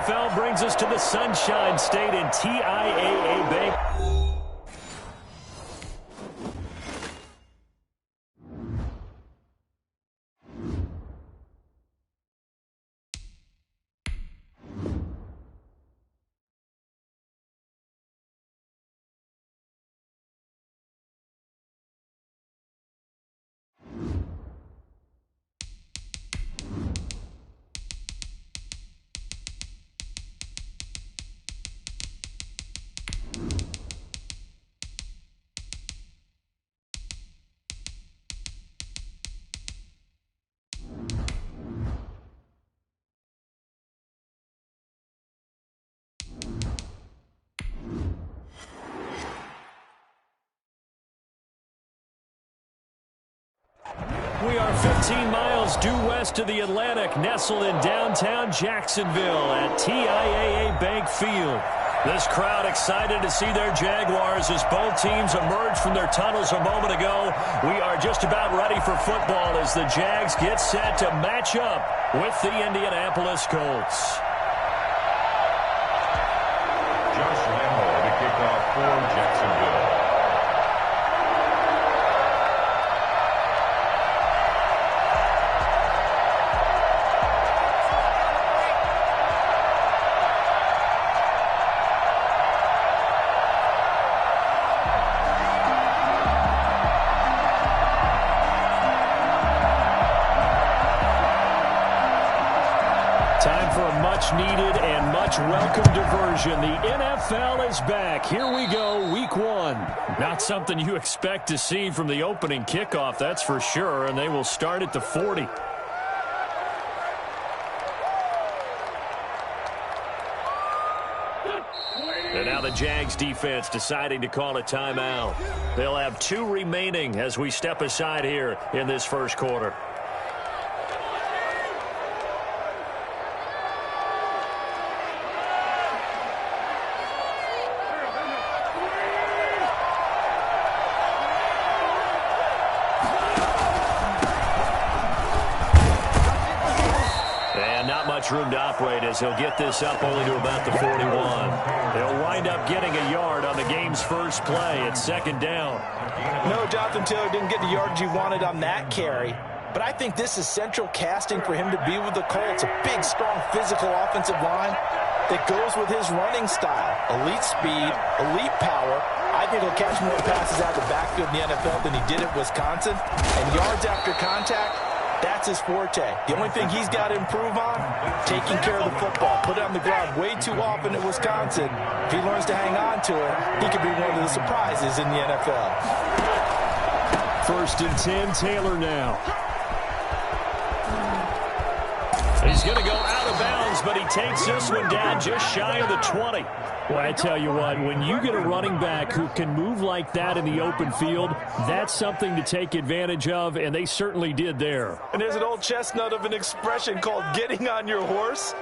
NFL brings us to the Sunshine State in TIAA Bank. We are 15 miles due west of the Atlantic, nestled in downtown Jacksonville at TIAA Bank Field. This crowd excited to see their Jaguars as both teams emerged from their tunnels a moment ago. We are just about ready for football as the Jags get set to match up with the Indianapolis Colts. Josh Lambo to kick off for Jacksonville. Time for a much-needed and much-welcome diversion. The NFL is back. Here we go, Week 1. Not something you expect to see from the opening kickoff, that's for sure, and they will start at the 40. And now the Jags defense deciding to call a timeout. They'll have 2 remaining as we step aside here in this first quarter. Room to operate as he'll get this up only to about the 41. He'll wind up getting a yard on the game's first play at second down. No, Jonathan Taylor didn't get the yardage he wanted on that carry, but I think this is central casting for him to be with the Colts. A big, strong, physical offensive line that goes with his running style. Elite speed, elite power. I think he'll catch more passes out of the backfield in the NFL than he did at Wisconsin. And yards after contact, that's his forte. The only thing he's got to improve on, taking care of the football. Put it on the ground way too often at Wisconsin. If he learns to hang on to it, he could be one of the surprises in the NFL. 1st and 10, Taylor now. He's going to go out of bounds, but he takes this one down just shy of the 20. Well, I tell you what, when you get a running back who can move like that in the open field, that's something to take advantage of, and they certainly did there. And there's an old chestnut of an expression called getting on your horse.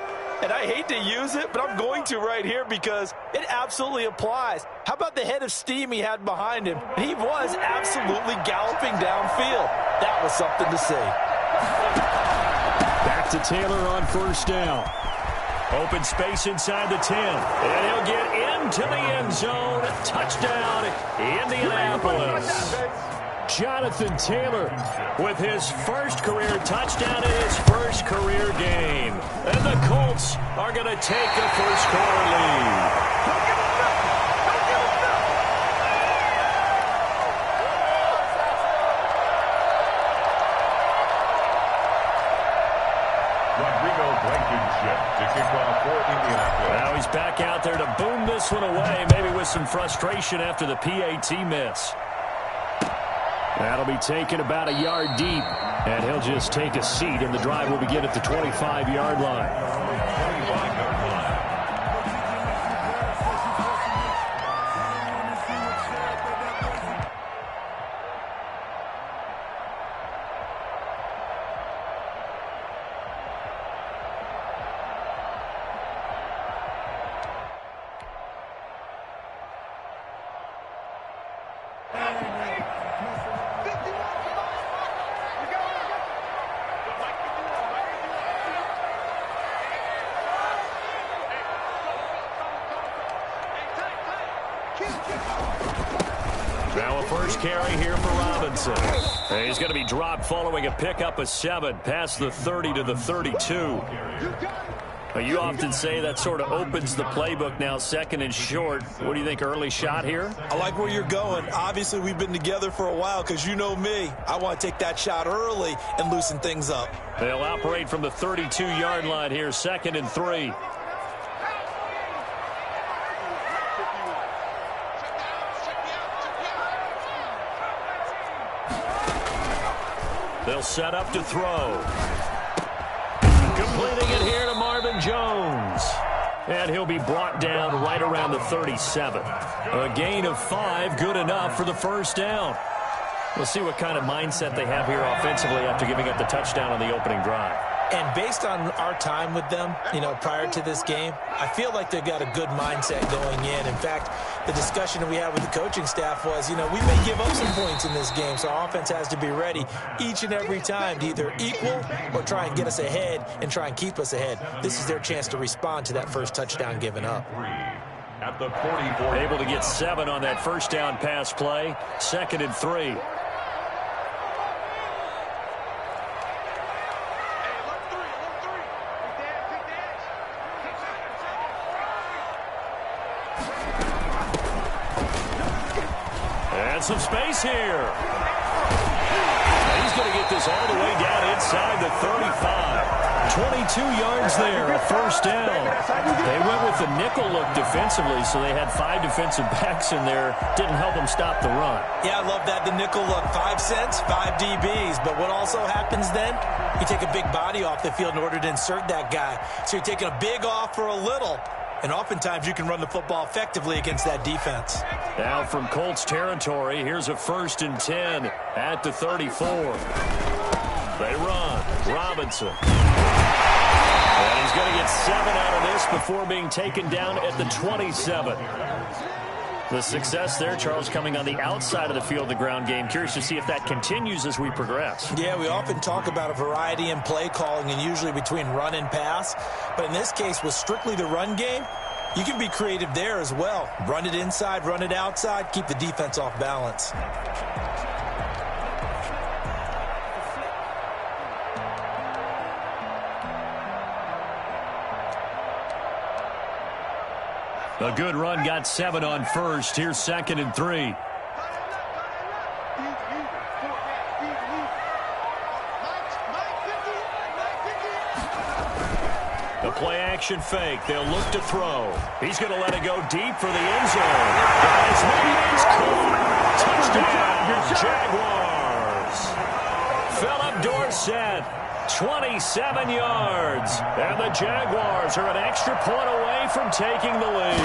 And I hate to use it, but I'm going to right here because it absolutely applies. How about the head of steam he had behind him? He was absolutely galloping downfield. That was something to see. Back to Taylor on 1st down. Open space inside the 10. And he'll get into the end zone. Touchdown, Indianapolis. Jonathan Taylor with his first career touchdown in his first career game. And the Colts are going to take a first-quarter lead. Now he's back out there to boom this one away, maybe with some frustration after the PAT miss. That'll be taken about a yard deep, and he'll just take a seat, and the drive will begin at the 25-yard line. Now a first carry here for Robinson. And he's going to be dropped following a pickup of 7 past the 30 to the 32. You often say that sort of opens the playbook now, second and short. What do you think, early shot here? I like where you're going. Obviously, we've been together for a while because you know me. I want to take that shot early and loosen things up. They'll operate from the 32-yard line here, second and 3. They'll set up to throw. Completing it here to Marvin Jones. And he'll be brought down right around the 37. A gain of 5, good enough for the first down. We'll see what kind of mindset they have here offensively after giving up the touchdown on the opening drive. And based on our time with them, prior to this game, I feel like they've got a good mindset going in. In fact, the discussion that we had with the coaching staff was, we may give up some points in this game, so our offense has to be ready each and every time to either equal or try and get us ahead and try and keep us ahead. This is their chance to respond to that first touchdown given up. At the 44. Able to get 7 on that first down pass play, second and 3. Some space here. He's going to get this all the way down inside the 35. 22 yards there, a first down. They went with the nickel look defensively, so they had 5 defensive backs in there. Didn't help them stop the run. Yeah, I love that, the nickel look. 5 cents, 5 DBs. But what also happens then? You take a big body off the field in order to insert that guy. So you're taking a big off for a little. And oftentimes you can run the football effectively against that defense. Now from Colts territory, here's a first and 10 at the 34. They run. Robinson. And he's going to get 7 out of this before being taken down at the 27. The success there, Charles, coming on the outside of the field, the ground game. Curious to see if that continues as we progress. Yeah, we often talk about a variety in play calling and usually between run and pass. But in this case, with strictly the run game, you can be creative there as well. Run it inside, run it outside, keep the defense off balance. A good run got 7 on first. Here's second and 3. The play action fake. They'll look to throw. He's going to let it go deep for the end zone. As it's caught. Touchdown, Jaguars. Philip Dorsett. 27 yards. And the Jaguars are an extra point away from taking the lead.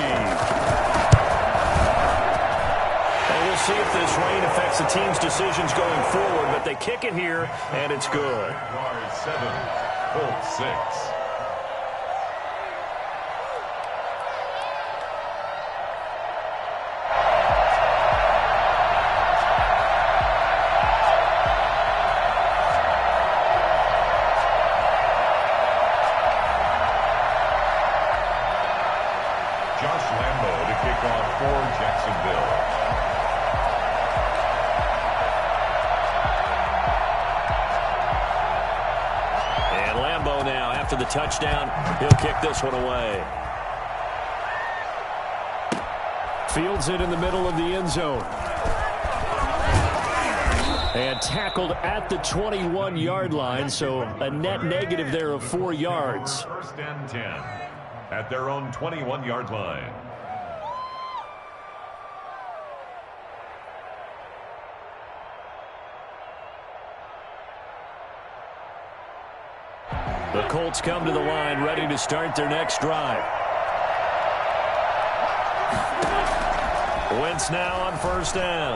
And we'll see if this rain affects the team's decisions going forward, but they kick it here, and it's good. Jaguars 7, Colts 6. After the touchdown, he'll kick this one away. Fields it in the middle of the end zone. And tackled at the 21-yard line, so a net negative there of 4 yards. First and 10 at their own 21-yard line. The Colts come to the line, ready to start their next drive. Wentz now on first down.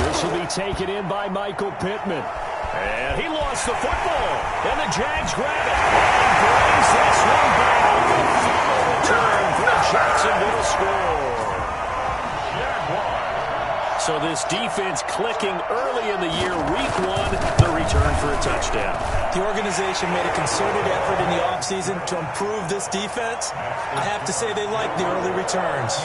This will be taken in by Michael Pittman. And he lost the football. And the Jags grab it. And brings this one back. A final return for the Jacksonville score. So this defense clicking early in the year, week one, the return for a touchdown. The organization made a concerted effort in the offseason to improve this defense. I have to say they like the early returns.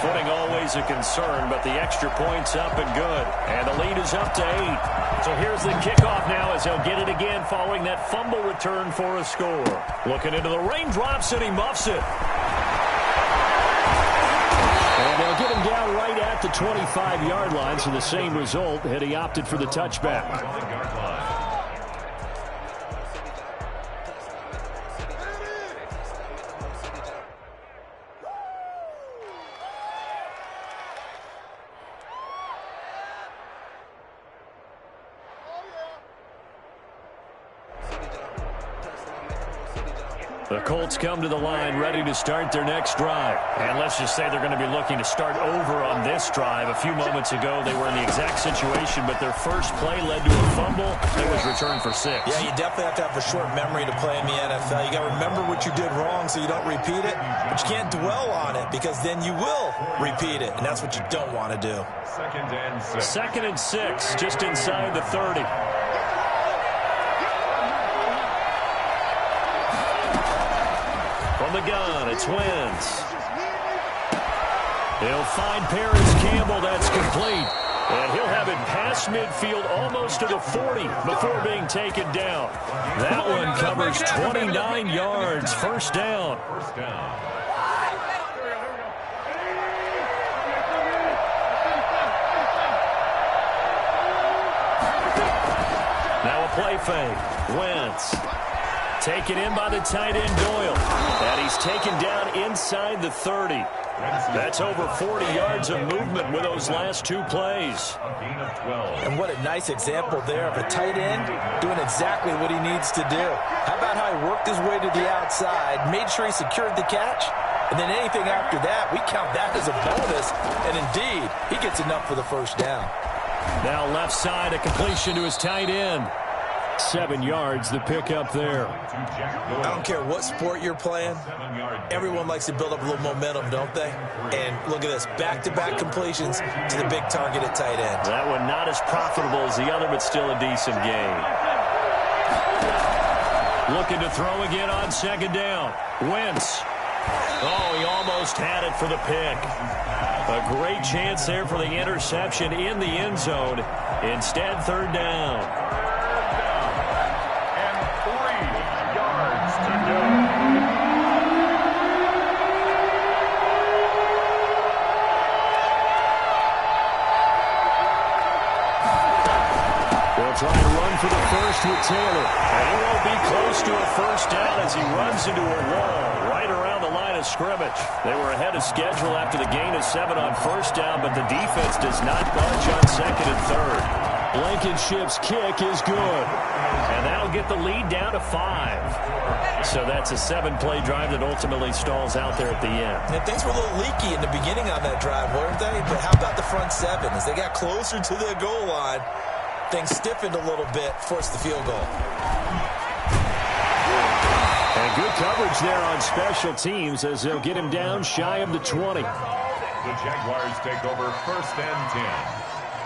Footing always a concern, but the extra point's up and good. And the lead is up to 8. So here's the kickoff now as he'll get it again following that fumble return for a score. Looking into the raindrops, and he muffs it. And they'll get him down right at the 25-yard line, so the same result had he opted for the touchback. The Colts come to the line ready to start their next drive. And let's just say they're going to be looking to start over on this drive. A few moments ago, they were in the exact situation, but their first play led to a fumble that was returned for 6. Yeah, you definitely have to have a short memory to play in the NFL. You got to remember what you did wrong so you don't repeat it, but you can't dwell on it because then you will repeat it, and that's what you don't want to do. Second and 6, just inside the 30. From the gun, it's Wentz. He'll find Paris Campbell. That's complete. And he'll have it past midfield almost to the 40 before being taken down. That one covers 29 yards. First down. Now a play fake. Wentz. Taken in by the tight end Doyle. And he's taken down inside the 30. That's over 40 yards of movement with those last 2 plays. And what a nice example there of a tight end doing exactly what he needs to do. How about how he worked his way to the outside, made sure he secured the catch, and then anything after that, we count that as a bonus. And indeed, he gets enough for the first down. Now left side, a completion to his tight end. 7 yards, the pickup there. I don't care what sport you're playing. Everyone likes to build up a little momentum, don't they? And look at this, back-to-back completions to the big target at tight end. That one not as profitable as the other, but still a decent gain. Looking to throw again on second down. Wentz. Oh, he almost had it for the pick. A great chance there for the interception in the end zone. Instead, third down. Try and run for the first with Taylor. And he won't be close to a first down as he runs into a wall right around the line of scrimmage. They were ahead of schedule after the gain of 7 on first down, but the defense does not budge on second and third. Blankenship's kick is good. And that'll get the lead down to 5. So that's a 7-play drive that ultimately stalls out there at the end. And things were a little leaky in the beginning on that drive, weren't they? But how about the front 7? As they got closer to the goal line, things stiffened a little bit, forced the field goal. And good coverage there on special teams as they'll get him down shy of the 20. The Jaguars take over first and 10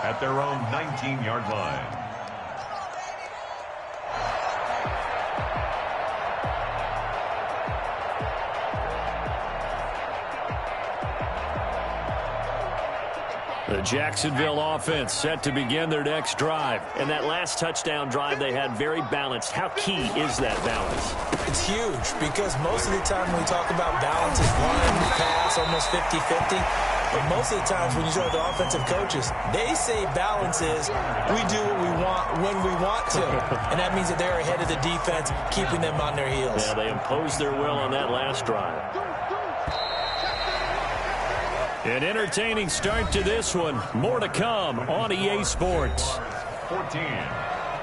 at their own 19-yard line. The Jacksonville offense set to begin their next drive. And that last touchdown drive they had very balanced. How key is that balance? It's huge because most of the time when we talk about balance, it's run, pass, almost 50-50. But most of the times when you talk to offensive coaches, they say balance is we do what we want when we want to. And that means that they're ahead of the defense, keeping them on their heels. Yeah, they imposed their will on that last drive. An entertaining start to this one. More to come on EA Sports. 14,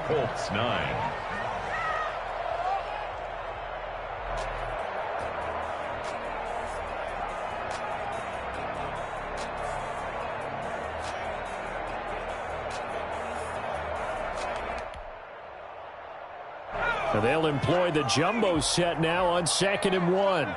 Colts 9. They'll employ the jumbo set now on 2nd and 1.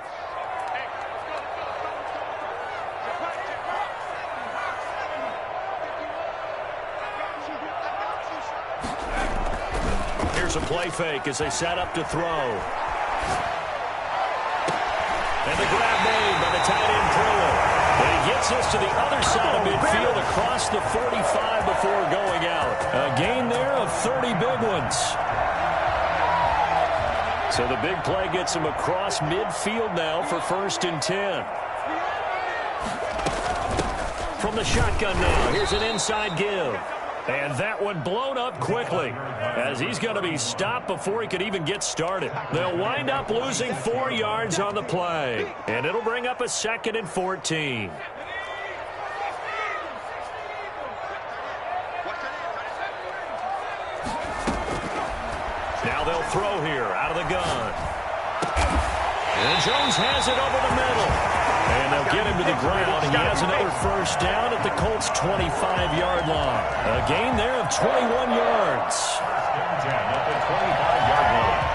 Here's a play fake as they set up to throw. And the grab made by the tight end Brewer. And he gets this to the other side of midfield across the 45 before going out. A gain there of 30 big ones. So the big play gets him across midfield now for 1st and 10. From the shotgun now, here's an inside give. And that one blown up quickly as he's going to be stopped before he could even get started. They'll wind up losing 4 yards on the play. And it'll bring up a 2nd and 14. Now they'll throw here out of the gun. And Jones has it over the middle. And they'll get him to the ground. He has another 1st down at the Colts' 25-yard line. A gain there of 21 yards. 10 at the 25-yard line.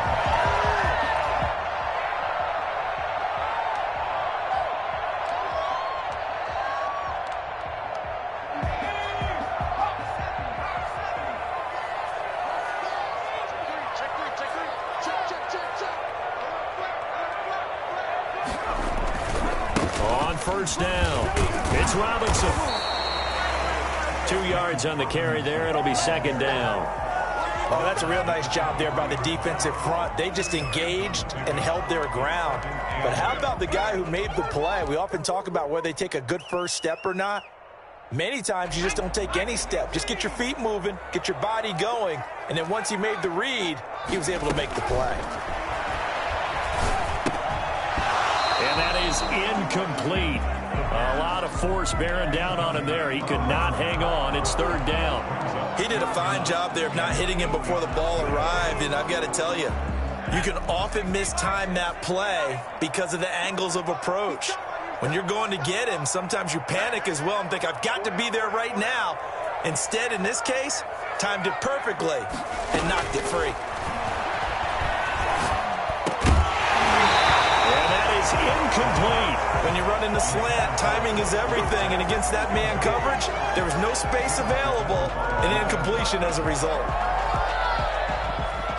On 1st down, it's Robinson. 2 yards on the carry there. It'll be 2nd down. Oh, that's a real nice job there by the defensive front. They just engaged and held their ground. But how about the guy who made the play? We often talk about whether they take a good first step or not. Many times you just don't take any step. Just get your feet moving, get your body going, and then once he made the read, he was able to make the play. And that is incomplete. A lot of force bearing down on him there. He could not hang on. It's 3rd down. He did a fine job there of not hitting him before the ball arrived, and I've got to tell you, you can often mistime that play because of the angles of approach. When you're going to get him, sometimes you panic as well and think, I've got to be there right now. Instead, in this case, timed it perfectly and knocked it free. Incomplete. When you run in the slant, timing is everything, and against that man coverage, there was no space available, and incompletion as a result.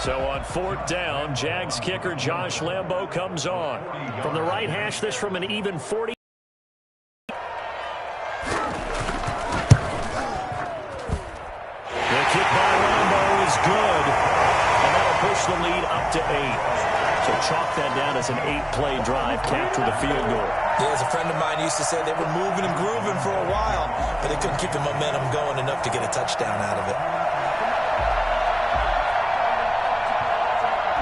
So on 4th down, Jags kicker Josh Lambo comes on. From the right hash, this from an even 40. The kick by Lambo is good, and that'll push the lead up to 8. So chalk that down as an 8-play drive capped with a field goal. Yeah, as a friend of mine used to say, they were moving and grooving for a while, but they couldn't keep the momentum going enough to get a touchdown out of it.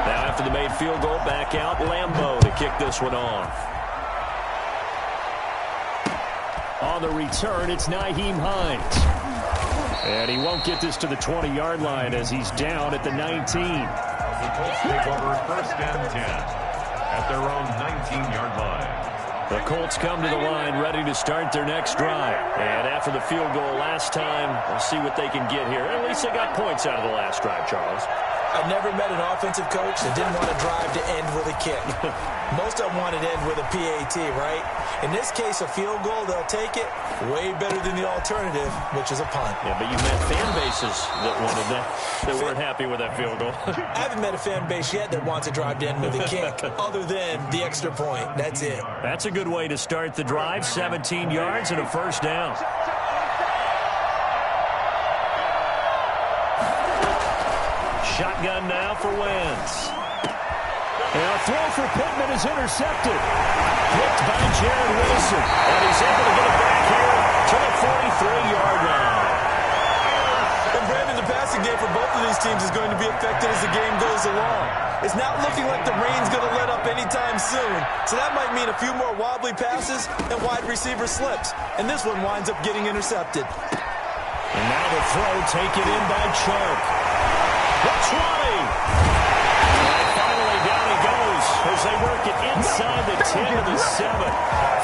Now after the made field goal, back out Lambo to kick this one off. On the return, it's Nyheim Hines. And he won't get this to the 20-yard line as he's down at the 19. The Colts take over 1st and 10 at their own 19-yard line. The Colts come to the line ready to start their next drive. And after the field goal last time, we'll see what they can get here. At least they got points out of the last drive, Charles. I've never met an offensive coach that didn't want a drive to end with a kick. Most of them want it to end with a PAT, right? In this case, a field goal, they'll take it way better than the alternative, which is a punt. Yeah, but you've met fan bases that wanted that, that weren't happy with that field goal. I haven't met a fan base yet that wants a drive to end with a kick, other than the extra point. That's it. That's a good way to start the drive. 17 yards and a 1st down. Shotgun now for Wentz. And a throw for Pittman is intercepted. Picked by Jared Wilson. And he's able to get it back here to the 43-yard line. And Brandon, the passing game for both of these teams is going to be affected as the game goes along. It's not looking like the rain's going to let up anytime soon. So that might mean a few more wobbly passes and wide receiver slips. And this one winds up getting intercepted. And now the throw taken in by Chark. The 20. And finally down he goes as they work it inside the 10 to the 7.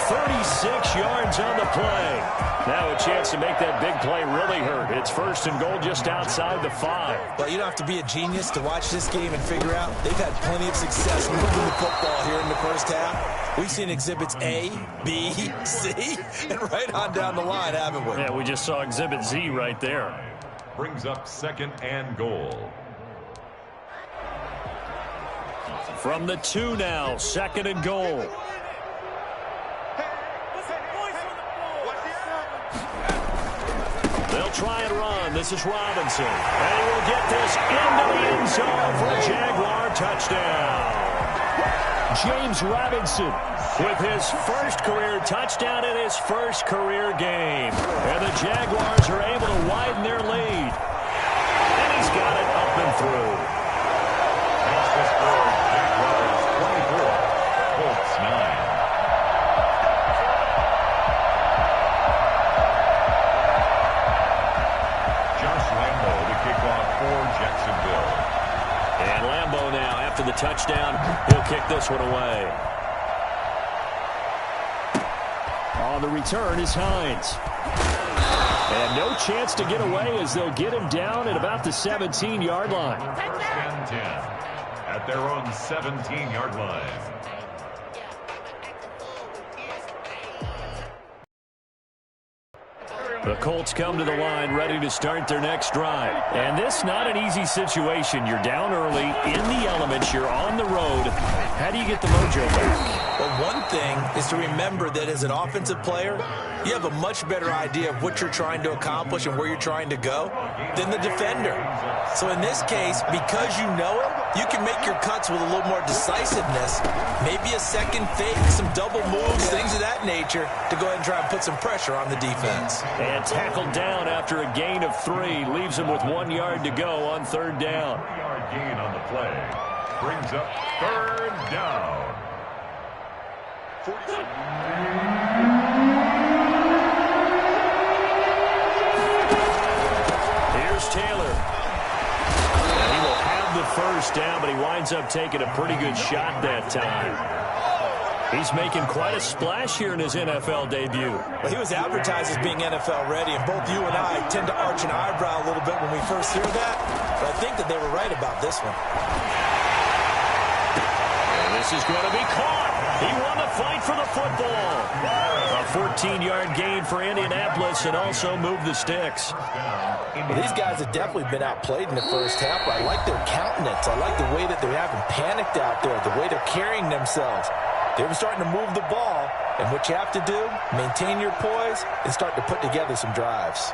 36 yards on the play. Now a chance to make that big play really hurt. It's 1st and goal just outside the 5. Well, you don't have to be a genius to watch this game and figure out they've had plenty of success moving the football here in the first half. We've seen exhibits A, B, C, and right on down the line, haven't we? Yeah, we just saw exhibit Z right there. Brings up 2nd and goal. From the 2 now, 2nd and goal. They'll try and run. This is Robinson. And he will get this into the end zone for a Jaguar touchdown. James Robinson with his first career touchdown in his first career game. And the Jaguars are able to widen their lead. And he's got it up and through. That's the score. Jaguars 24, Colts 9. Josh Lambo to kick off for Jacksonville. And Lambo now, after the touchdown, he'll kick this one away. On the return is Hines. And no chance to get away as they'll get him down at about the 17-yard line. First and 10 at their own 17-yard line. The Colts come to the line ready to start their next drive. And this not an easy situation. You're down early, in the elements, you're on the road. How do you get the mojo back? Well, one thing is to remember that as an offensive player, you have a much better idea of what you're trying to accomplish and where you're trying to go than the defender. So in this case, because you know it, you can make your cuts with a little more decisiveness, maybe a second fake, some double moves, things of that nature, to go ahead and try and put some pressure on the defense. And tackled down after a gain of 3. Leaves him with 1 yard to go on 3rd down. 3-yard gain on the play. Brings up 3rd down. Here's Taylor. And he will have the 1st down, but he winds up taking a pretty good shot that time. He's making quite a splash here in his NFL debut. Well, he was advertised as being NFL ready, and both you and I tend to arch an eyebrow a little bit when we first hear that, but I think that they were right about this one. And this is going to be caught. He won the fight for the football. A 14-yard gain for Indianapolis and also moved the sticks. Well, these guys have definitely been outplayed in the first half, but I like their countenance. I like the way that they haven't panicked out there, the way they're carrying themselves. They were starting to move the ball, and what you have to do, maintain your poise and start to put together some drives.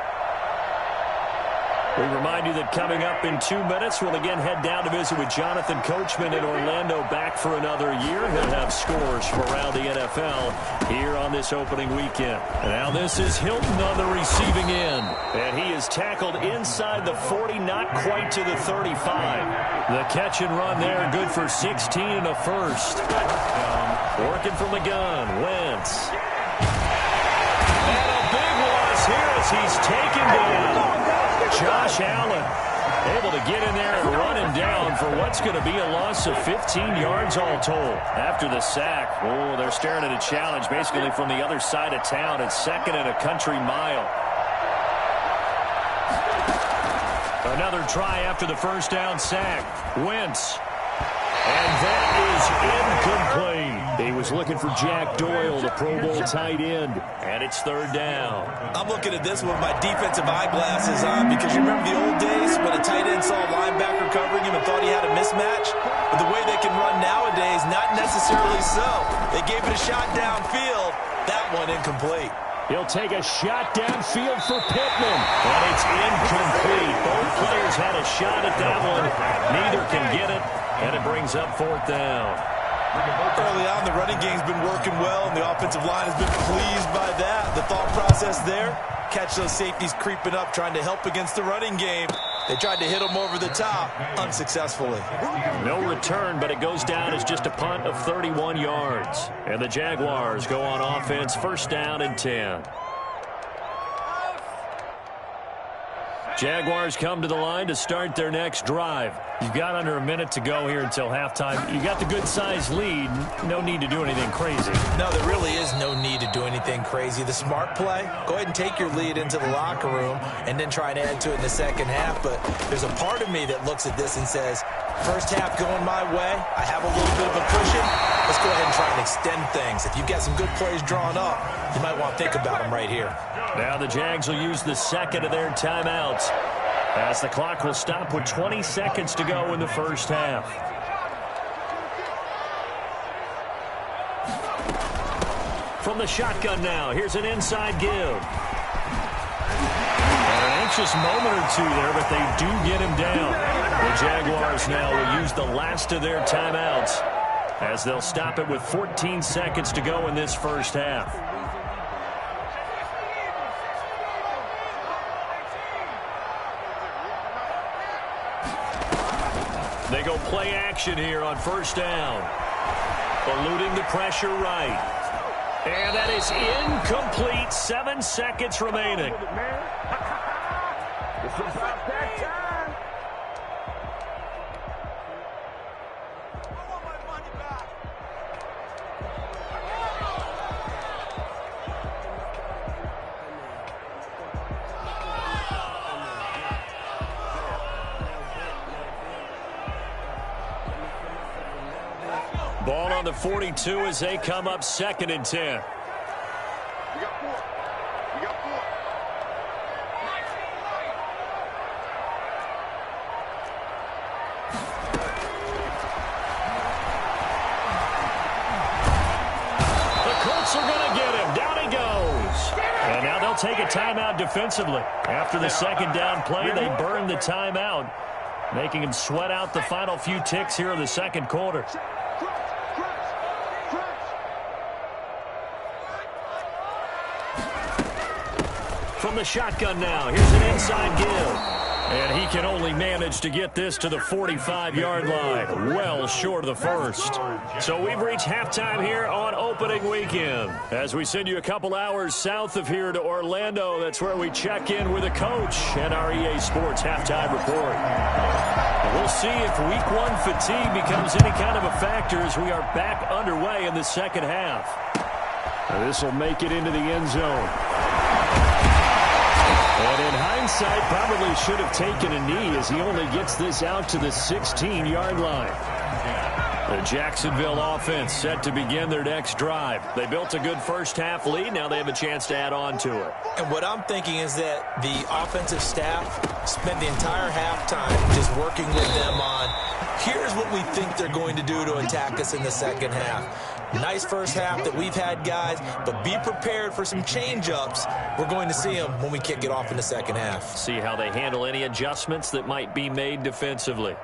We remind you that coming up in 2 minutes, we'll again head down to visit with Jonathan Coachman in Orlando, back for another year. He'll have scores from around the NFL here on this opening weekend. And now this is Hilton on the receiving end. And he is tackled inside the 40, not quite to the 35. The catch and run there, good for 16 and a 1st. Working from the gun, Wentz. And a big loss here as he's taken down. Josh Allen able to get in there and run him down for what's going to be a loss of 15 yards all told. After the sack, oh, they're staring at a challenge basically from the other side of town. It's 2nd and a country mile. Another try after the 1st down sack. Wentz. And that is incomplete. He was looking for Jack Doyle, the Pro Bowl tight end. And it's 3rd down. I'm looking at this with my defensive eyeglasses on because you remember the old days when a tight end saw a linebacker covering him and thought he had a mismatch? But the way they can run nowadays, not necessarily so. They gave it a shot downfield. That one incomplete. He'll take a shot downfield for Pittman. And it's incomplete. Both players had a shot at that one. Neither can get it. And it brings up 4th down. Early on, the running game's been working well, and the offensive line has been pleased by that. The thought process there, catch those safeties creeping up, trying to help against the running game. They tried to hit them over the top, unsuccessfully. No return, but it goes down as just a punt of 31 yards. And the Jaguars go on offense, 1st down and 10. Jaguars come to the line to start their next drive. You've got under a minute to go here until halftime. You got the good-sized lead. No need to do anything crazy. No, there really is no need to do anything crazy. The smart play, go ahead and take your lead into the locker room and then try and add to it in the second half. But there's a part of me that looks at this and says, first half going my way, I have a little bit of a cushion. Let's go ahead and try and extend things. If you've got some good plays drawn up, you might want to think about them right here. Now the Jags will use the 2nd of their timeouts, as the clock will stop with 20 seconds to go in the first half. From the shotgun now, here's an inside give. And an anxious moment or two there, but they do get him down. The Jaguars now will use the last of their timeouts as they'll stop it with 14 seconds to go in this first half. They go play action here on first down. Eluding the pressure right. And that is incomplete. 7 seconds remaining. Ball on the 42 as they come up 2nd and 10. Take a timeout defensively. After the second down play, they burn the timeout, making him sweat out the final few ticks here in the second quarter. From the shotgun now, here's an inside give. And he can only manage to get this to the 45-yard line, well short of the first. So we've reached halftime here on opening weekend. As we send you a couple hours south of here to Orlando, that's where we check in with a coach and our EA Sports halftime report. We'll see if Week 1 fatigue becomes any kind of a factor as we are back underway in the second half. This will make it into the end zone. And in hindsight, probably should have taken a knee as he only gets this out to the 16-yard line. The Jacksonville offense set to begin their next drive. They built a good first-half lead. Now they have a chance to add on to it. And what I'm thinking is that the offensive staff spent the entire halftime just working with them on, here's what we think they're going to do to attack us in the second half. Nice first half that we've had, guys, but be prepared for some change-ups. We're going to see them when we kick it off in the second half. See how they handle any adjustments that might be made defensively.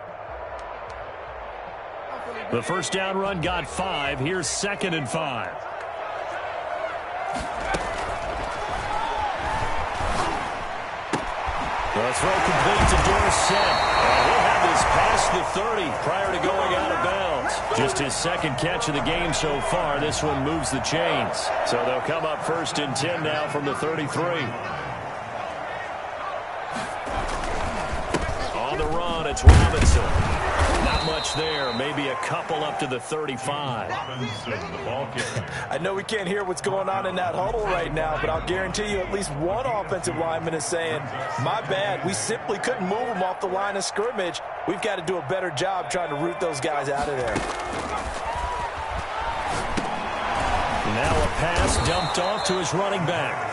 The first down run got 5. Here's 2nd and 5. The throw complete to Dorsett. And he'll have this past the 30 prior to going out of bounds. Just his second catch of the game so far. This one moves the chains. So they'll come up 1st and 10 now from the 33. On the run, it's Robinson. Not much there. Maybe a couple up to the 35. I know we can't hear what's going on in that huddle right now, but I'll guarantee you at least one offensive lineman is saying, my bad, we simply couldn't move them off the line of scrimmage. We've got to do a better job trying to root those guys out of there. Now a pass dumped off to his running back.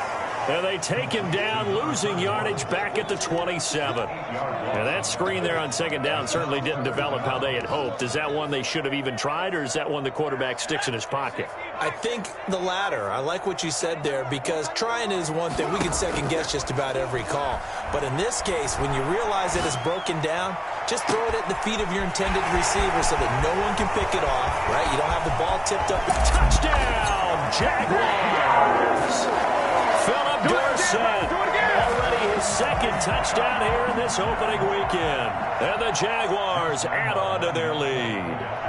And they take him down, losing yardage back at the 27. Now that screen there on second down certainly didn't develop how they had hoped. Is that one they should have even tried, or is that one the quarterback sticks in his pocket? I think the latter. I like what you said there, because trying is one thing. We can second-guess just about every call. But in this case, when you realize that it's broken down, just throw it at the feet of your intended receiver so that no one can pick it off, right? You don't have the ball tipped up. Touchdown, Jaguars! Philip Dorsett, already his second touchdown here in this opening weekend. And the Jaguars add on to their lead.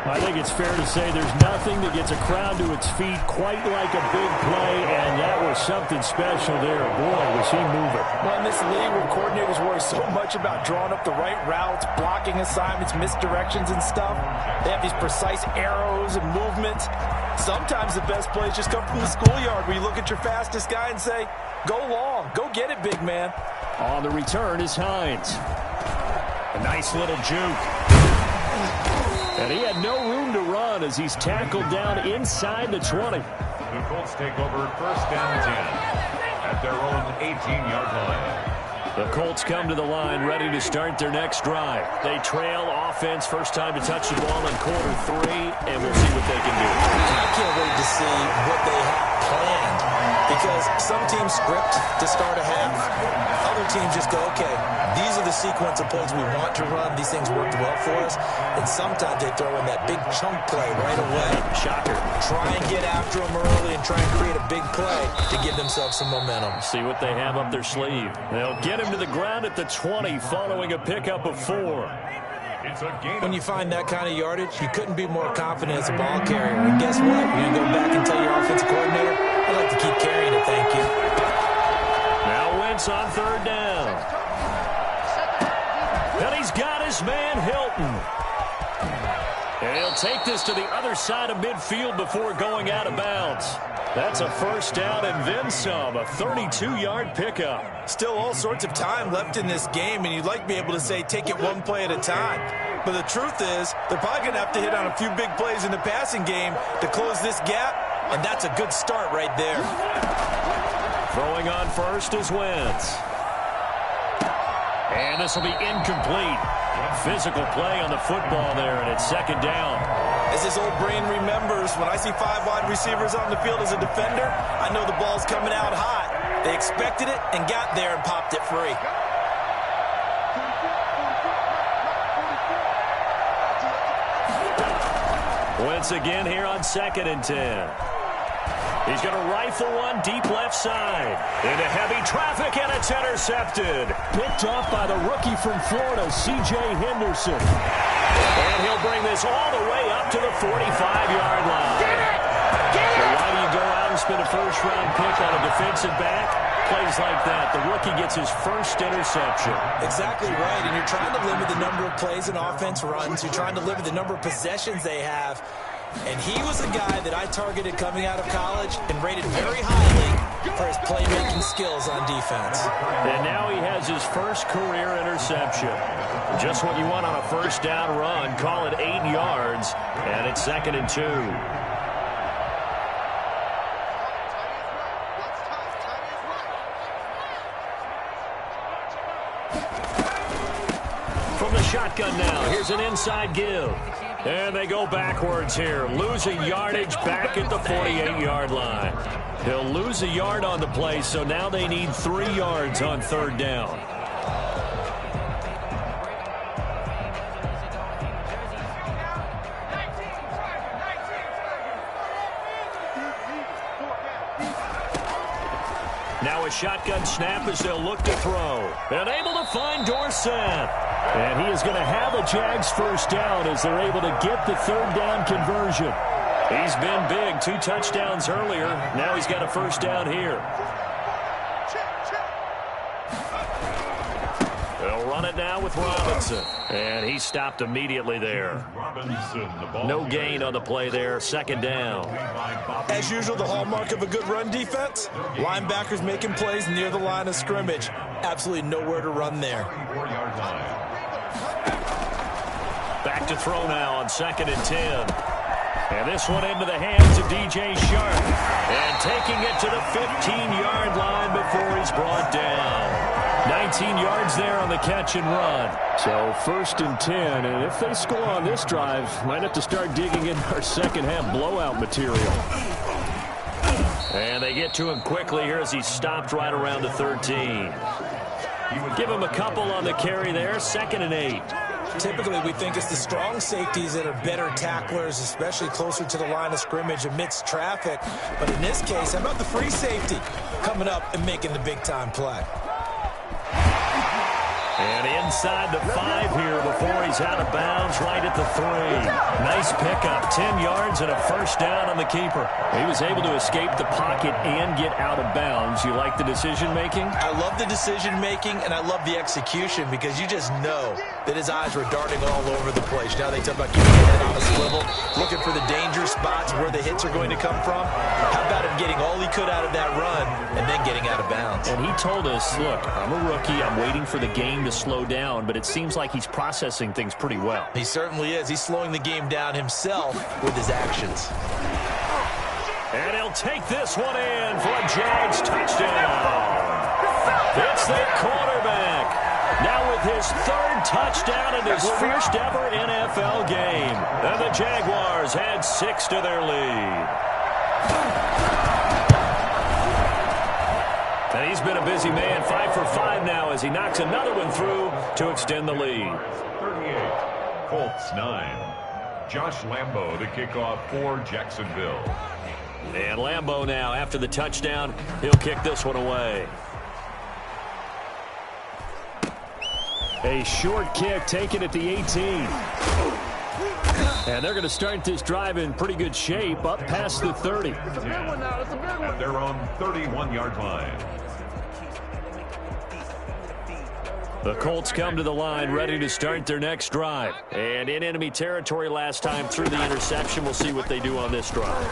I think it's fair to say there's nothing that gets a crowd to its feet quite like a big play, and that was something special there. Boy, was he moving. Well, in this league where coordinators worry so much about drawing up the right routes, blocking assignments, misdirections and stuff, they have these precise arrows and movements. Sometimes the best plays just come from the schoolyard where you look at your fastest guy and say, go long, go get it, big man. On the return is Hines. A nice little juke. And he had no room to run as he's tackled down inside the 20. The Colts take over 1st and 10 at their own 18-yard line. The Colts come to the line ready to start their next drive. They trail offense, first time to touch the ball in quarter 3, and we'll see what they can do. I can't wait to see what they have planned because some teams script to start a half. Other teams just go, okay, these are the sequence of plays we want to run. These things worked well for us. And sometimes they throw in that big chunk play right away. Shocker. Try and get after them early and try and create a big play to give themselves some momentum. See what they have up their sleeve. They'll get him to the ground at the 20 following a pickup of 4. When you find that kind of yardage, you couldn't be more confident as a ball carrier. And guess what? You're going to go back and tell your offensive coordinator, I'd like to keep carrying it, thank you. Now Wentz on 3rd down. And he's got his man Hilton. And he'll take this to the other side of midfield before going out of bounds. That's a 1st down and then some, a 32-yard pickup. Still all sorts of time left in this game, and you'd like to be able to say take it one play at a time. But the truth is, they're probably going to have to hit on a few big plays in the passing game to close this gap, and that's a good start right there. Throwing on first is Wentz. And this will be incomplete. Physical play on the football there, and it's 2nd down. As his old brain remembers, when I see 5 wide receivers on the field as a defender, I know the ball's coming out hot. They expected it and got there and popped it free. Wentz again here on 2nd and 10. He's going to rifle one deep left side. Into heavy traffic, and it's intercepted. Picked off by the rookie from Florida, C.J. Henderson. And he'll bring this all the way up to the 45-yard line. Get it! Get it! So why do you go out and spend a 1st-round pick on a defensive back? Plays like that. The rookie gets his 1st interception. Exactly right, and you're trying to limit the number of plays an offense runs. You're trying to limit the number of possessions they have. And he was a guy that I targeted coming out of college and rated very highly for his playmaking skills on defense. And now he has his 1st career interception. Just what you want on a 1st down run. Call it 8 yards, and it's 2nd and 2. From the shotgun now, here's an inside give. And they go backwards here, losing yardage back at the 48-yard line. He'll lose a yard on the play, so now they need 3 yards on 3rd down. Now a shotgun snap as they'll look to throw. And able to find Dorsett. And he is going to have a Jags 1st down as they're able to get the 3rd down conversion. He's been big, 2 touchdowns earlier. Now he's got a 1st down here. They'll run it now with Robinson. And he stopped immediately there. No gain on the play there, 2nd down. As usual, the hallmark of a good run defense, linebackers making plays near the line of scrimmage. Absolutely nowhere to run there. Back to throw now on 2nd and 10. And this one into the hands of DJ Sharp. And taking it to the 15-yard line before he's brought down. 19 yards there on the catch and run. So 1st and 10. And if they score on this drive, might have to start digging in our second-half blowout material. And they get to him quickly here as he's stopped right around the 13. Give him a couple on the carry there. 2nd and 8. Typically, we think it's the strong safeties that are better tacklers, especially closer to the line of scrimmage amidst traffic. But in this case, how about the free safety coming up and making the big-time play? And inside the 5 here before he's out of bounds right at the 3. Nice pickup, 10 yards and a 1st down on the keeper. He was able to escape the pocket and get out of bounds. You like the decision-making? I love the decision-making, and I love the execution because you just know that his eyes were darting all over the place. Now they talk about keeping his head on a swivel, looking for the danger spots where the hits are going to come from. How about him getting all he could out of that run and then getting out of bounds? And he told us, look, I'm a rookie. I'm waiting for the game to slow down, but it seems like he's processing things pretty well. He certainly is. He's slowing the game down himself with his actions. And he'll take this one in for a Jags touchdown. It's their quarterback. Now with his 3rd touchdown in his 1st ever NFL game. And the Jaguars add 6 to their lead. He's been a busy man, 5 for 5 now as he knocks another one through to extend the lead. 38, Colts 9. Josh Lambo to kick off for Jacksonville. And Lambo now, after the touchdown, he'll kick this one away. A short kick taken at the 18. And they're going to start this drive in pretty good shape, up past the 30. At their own 31-yard line. The Colts come to the line ready to start their next drive. And in enemy territory last time through the interception. We'll see what they do on this drive.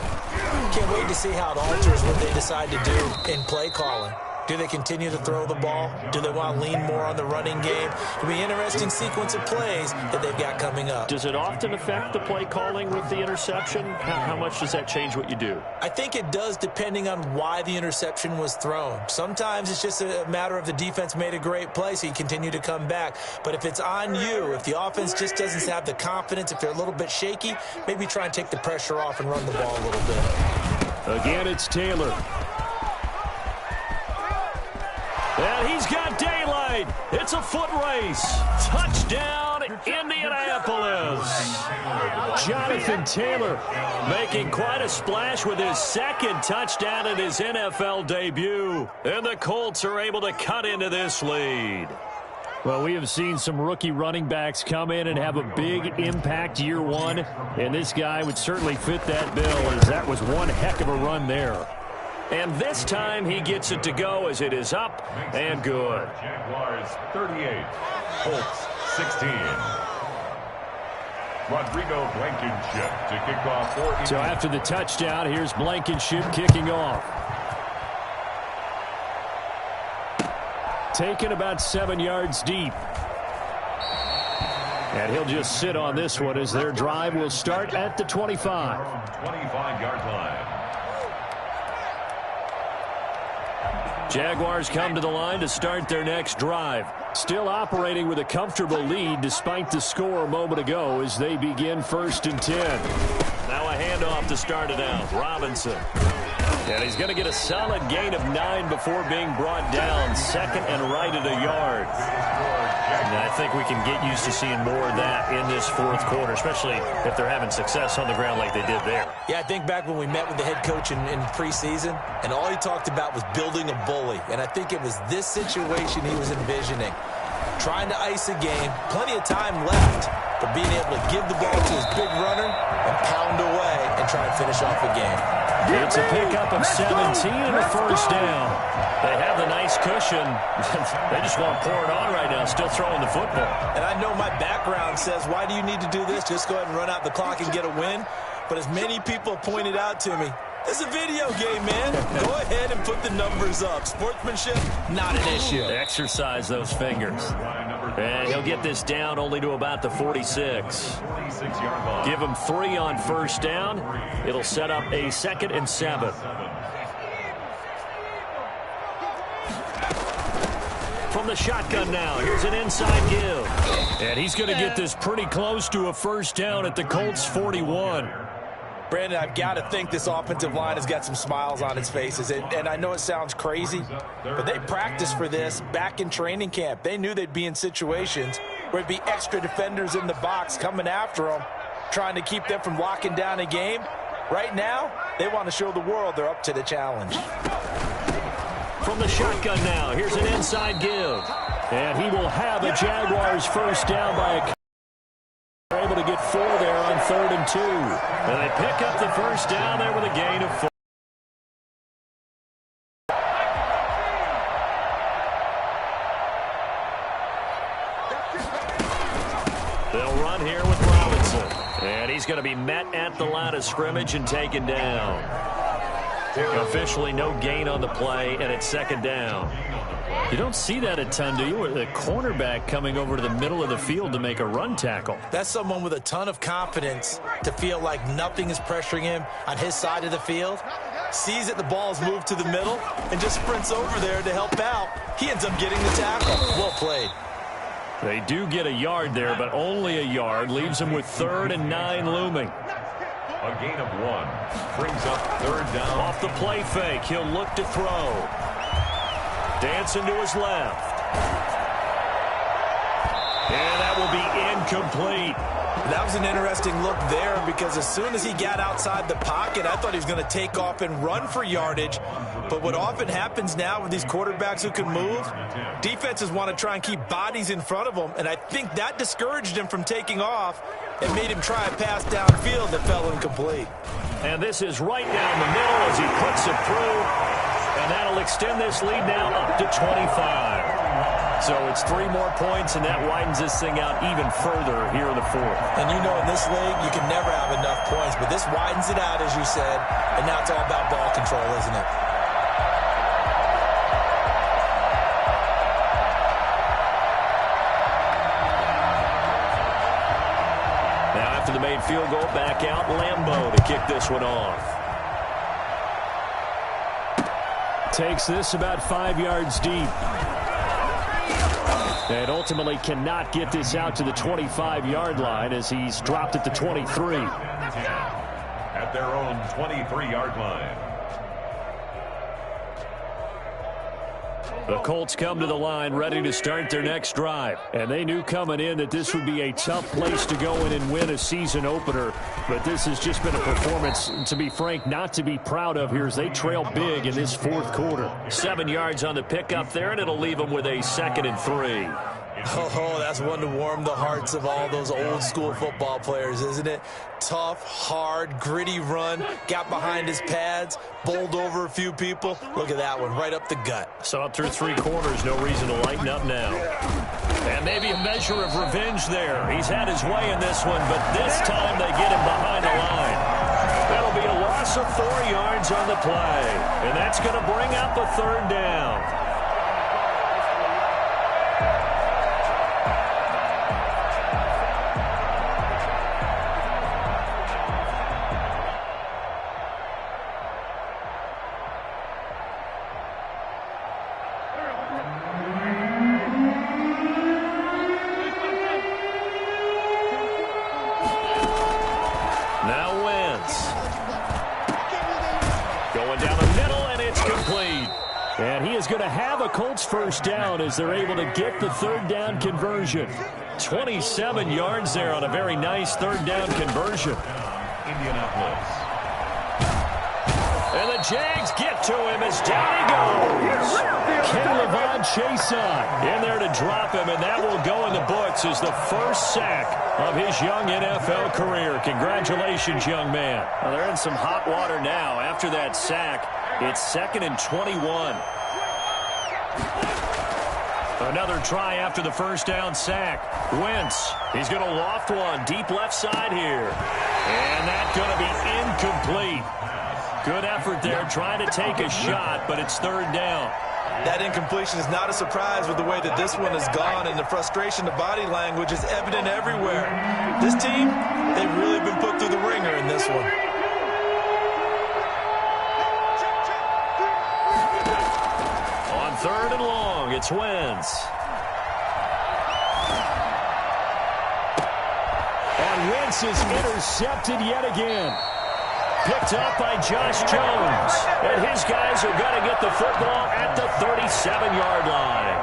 Can't wait to see how it alters what they decide to do in play calling. Do they continue to throw the ball? Do they want to lean more on the running game? It'll be an interesting sequence of plays that they've got coming up. Does it often affect the play calling with the interception? How much does that change what you do? I think it does depending on why the interception was thrown. Sometimes it's just a matter of the defense made a great play, so you continue to come back. But if it's on you, if the offense just doesn't have the confidence, if they're a little bit shaky, maybe try and take the pressure off and run the ball a little bit. Again, it's Taylor. And he's got daylight. It's a foot race. Touchdown, Indianapolis. Jonathan Taylor making quite a splash with his second touchdown in his NFL debut. And the Colts are able to cut into this lead. Well, we have seen some rookie running backs come in and have a big impact year one. And this guy would certainly fit that bill, as that was one heck of a run there. And this time he gets it to go as it is up and good. Jaguars 38, Colts 16. Rodrigo Blankenship to kick off for. So after the touchdown, here's Blankenship kicking off. Taken about 7 yards deep. And he'll just sit on this one as their drive will start at the 25. 25-yard line. Jaguars come to the line to start their next drive. Still operating with a comfortable lead despite the score a moment ago as they begin 1st and 10. Now a handoff to start it out. Robinson. And he's going to get a solid gain of 9 before being brought down. 2nd and right at a yard. And I think we can get used to seeing more of that in this 4th quarter, especially if they're having success on the ground like they did there. Yeah, I think back when we met with the head coach in preseason, and all he talked about was building a bully. And I think it was this situation he was envisioning. Trying to ice a game, plenty of time left, but being able to give the ball to his big runner and pound away and try and finish off a game. It's a pickup of 17 and a 1st down. They have the nice cushion. They just want to pour it on right now, still throwing the football. And I know my background says, why do you need to do this? Just go ahead and run out the clock and get a win. But as many people pointed out to me, it's a video game, man. Go ahead and put the numbers up. Sportsmanship, not an issue. Exercise those fingers. And he'll get this down only to about the 46. Give him 3 on 1st down. It'll set up a 2nd and 7. From the shotgun now, here's an inside give. And he's going to get this pretty close to a 1st down at the Colts 41. Brandon, I've got to think this offensive line has got some smiles on its faces. And I know it sounds crazy, but they practiced for this back in training camp. They knew they'd be in situations where it'd be extra defenders in the box coming after them, trying to keep them from locking down a game. Right now, they want to show the world they're up to the challenge. From the shotgun now, here's an inside give. And he will have a Jaguars 1st down by a... They're able to get 4 there on 3rd and 2. And they pick up the 1st down there with a gain of 4. They'll run here with Robinson. And he's going to be met at the line of scrimmage and taken down. Officially no gain on the play, and it's 2nd down. You don't see that a ton, do you? With a cornerback coming over to the middle of the field to make a run tackle. That's someone with a ton of confidence to feel like nothing is pressuring him on his side of the field. Sees that the ball's moved to the middle and just sprints over there to help out. He ends up getting the tackle. Well played. They do get a yard there, but only a yard. Leaves them with 3rd and 9 looming. A gain of 1. Brings up 3rd down. Off the play fake, he'll look to throw. Dancing to his left. And that will be incomplete. That was an interesting look there because as soon as he got outside the pocket, I thought he was going to take off and run for yardage. But what often happens now with these quarterbacks who can move, defenses want to try and keep bodies in front of them, and I think that discouraged him from taking off and made him try a pass downfield that fell incomplete. And this is right down the middle as he puts it through, and that'll extend this lead now up to 25. So it's 3 more points, and that widens this thing out even further here in the fourth. And you know in this league, you can never have enough points, but this widens it out, as you said, and now it's all about ball control, isn't it? Now after the made field goal, back out Lambeau to kick this one off. Takes this about 5 yards deep. And ultimately cannot get this out to the 25-yard line as he's dropped at the 23. At their own 23-yard line. The Colts come to the line ready to start their next drive. And they knew coming in that this would be a tough place to go in and win a season opener. But this has just been a performance, to be frank, not to be proud of here as they trail big in this fourth quarter. 7 yards on the pickup there, and it'll leave them with a 2nd and 3. Oh, that's one to warm the hearts of all those old school football players, isn't it? Tough, hard, gritty run, got behind his pads, bowled over a few people. Look at that one, right up the gut. So up through 3 quarters, no reason to lighten up now. And maybe a measure of revenge there. He's had his way in this one, but this time they get him behind the line. That'll be a loss of 4 yards on the play. And that's going to bring up a 3rd down. And he is going to have a Colts first down as they're able to get the 3rd down conversion. 27 yards there on a very nice 3rd down conversion. Indianapolis. And the Jags get to him as down he goes. Ken Chason in there to drop him, and that will go in the books as the first sack of his young NFL career. Congratulations, young man. Well, they're in some hot water now after that sack. It's 2nd and 21. Another try after the first down sack. Wentz, he's going to loft one deep left side here. And that's going to be incomplete. Good effort there trying to take a shot, but it's 3rd down. That incompletion is not a surprise with the way that this one has gone, and the frustration, the body language is evident everywhere. This team, they've really been put through the ringer in this one. On 3rd and long, it's Wentz. And Wentz is intercepted yet again. Picked up by Josh Jones. And his guys are going to get the football at the 37-yard line.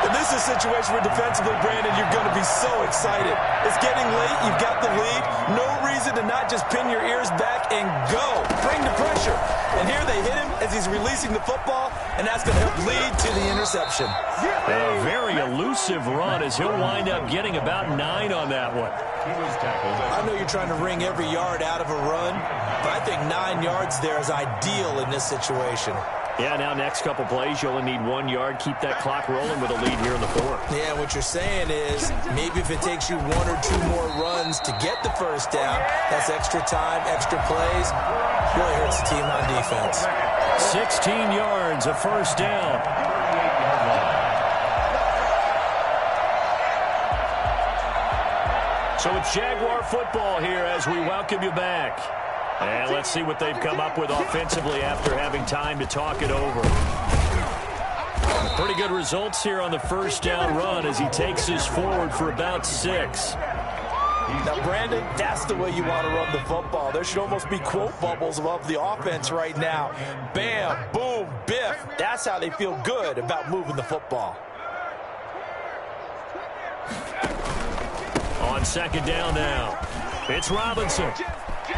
And this is a situation where defensively, Brandon, you're going to be so excited. It's getting late. You've got the lead. No reason to not just pin your ears back and go. Bring the pressure. And here they hit him as he's releasing the football, and that's going to help lead to the interception. A very elusive run as he'll wind up getting about 9 on that one. I know you're trying to wring every yard out of a run, but I think 9 yards there is ideal in this situation. Yeah, now next couple plays, you only need 1 yard. Keep that clock rolling with a lead here in the fourth. Yeah, what you're saying is maybe if it takes you 1 or 2 more runs to get the first down, that's extra time, extra plays. Really hurts the team on defense. 16 yards, a first down. So it's Jaguar football here as we welcome you back. And let's see what they've come up with offensively after having time to talk it over. Pretty good results here on the first down run as he takes us forward for about 6. Now, Brandon, that's the way you want to run the football. There should almost be quote bubbles above the offense right now. Bam, boom, biff. That's how they feel good about moving the football. On second down now, it's Robinson.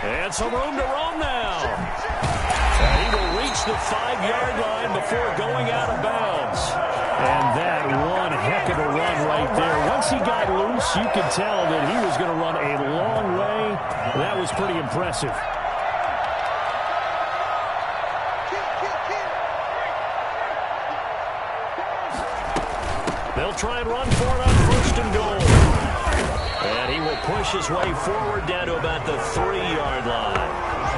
And some room to roam now. And he will reach the 5-yard line before going out of bounds. And that one heck of a run right there. Once he got loose, you could tell that he was going to run a long way. That was pretty impressive. They'll try and run for it on first and goal. And he will push his way forward down to about the 3-yard line.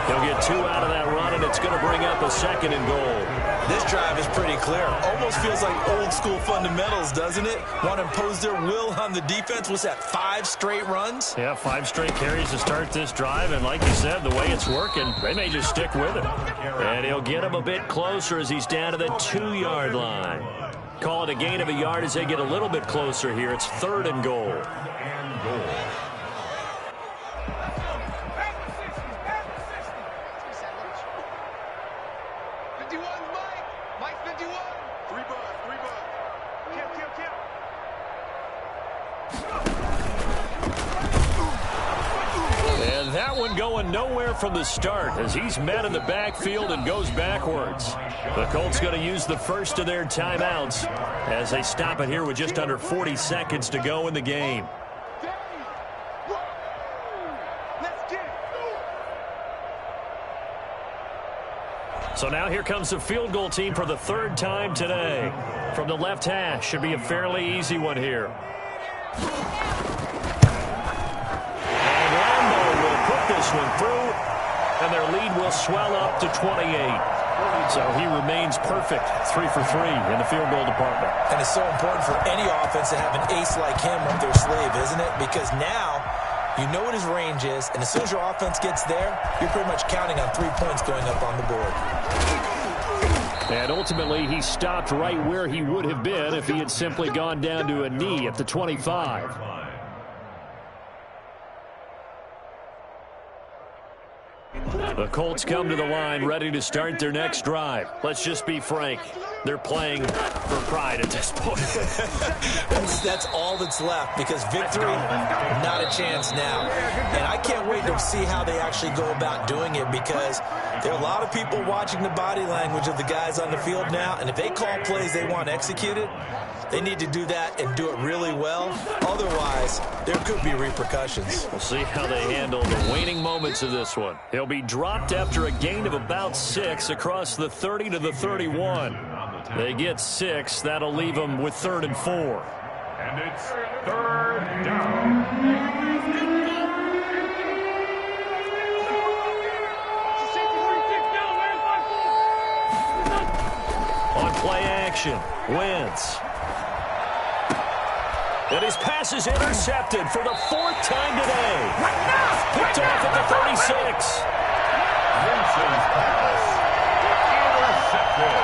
He'll get 2 out of that run, and it's going to bring up a second and goal. This drive is pretty clear. Almost feels like old school fundamentals, doesn't it? Want to impose their will on the defense. Was that 5 straight runs? Yeah, 5 straight carries to start this drive, and like you said, the way it's working, they may just stick with it. And he'll get him a bit closer as he's down to the 2-yard line. Call it a gain of a yard as they get a little bit closer here. It's 3rd and goal. And that one going nowhere from the start as he's met in the backfield and goes backwards. The Colts going to use the first of their timeouts as they stop it here with just under 40 seconds to go in the game. So now here comes the field goal team for the 3rd time today. From the left hash, should be a fairly easy one here. And Lambo will put this one through, and their lead will swell up to 28. So he remains perfect, 3 for 3 in the field goal department. And it's so important for any offense to have an ace like him up their sleeve, isn't it? Because now you know what his range is, and as soon as your offense gets there, you're pretty much counting on 3 points going up on the board. And ultimately, he stopped right where he would have been if he had simply gone down to a knee at the 25. The Colts come to the line ready to start their next drive. Let's just be frank. They're playing for pride at this point. That's all that's left because victory, not a chance now. And I can't wait to see how they actually go about doing it because there are a lot of people watching the body language of the guys on the field now. And if they call plays they want executed, they need to do that and do it really well. Otherwise, there could be repercussions. We'll see how they handle the waning moments of this one. He'll be dropped after a gain of about 6 across the 30 to the 31. They get 6. That'll leave them with 3rd and 4. And it's 3rd down. On play action, Wentz. And his pass is intercepted for the 4th time today. Picked off at the 36. Winston's pass intercepted.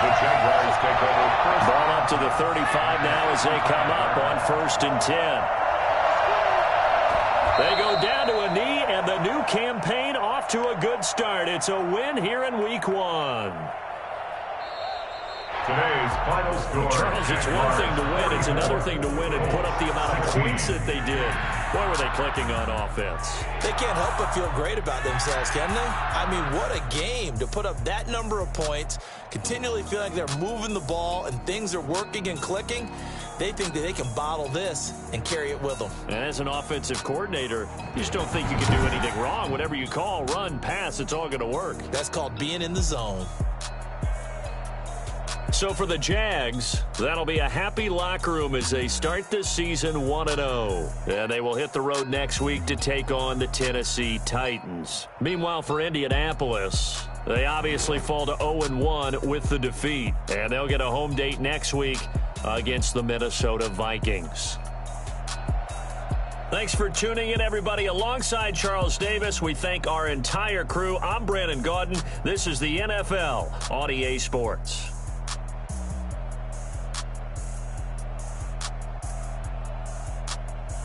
The Jaguars take over first. Ball up to the 35 now as they come up on 1st and 10. They go down to a knee, and the new campaign off to a good start. It's a win here in Week 1. Today's final score. Charles, it's one thing to win. It's another thing to win and put up the amount of points that they did. Boy, were they clicking on offense. They can't help but feel great about themselves, can they? I mean, what a game to put up that number of points, continually feel like they're moving the ball and things are working and clicking. They think that they can bottle this and carry it with them. And as an offensive coordinator, you just don't think you can do anything wrong. Whatever you call, run, pass, it's all going to work. That's called being in the zone. So for the Jags, that'll be a happy locker room as they start this season 1-0. And they will hit the road next week to take on the Tennessee Titans. Meanwhile, for Indianapolis, they obviously fall to 0-1 with the defeat. And they'll get a home date next week against the Minnesota Vikings. Thanks for tuning in, everybody. Alongside Charles Davis, we thank our entire crew. I'm Brandon Gaudin. This is the NFL on EA Sports.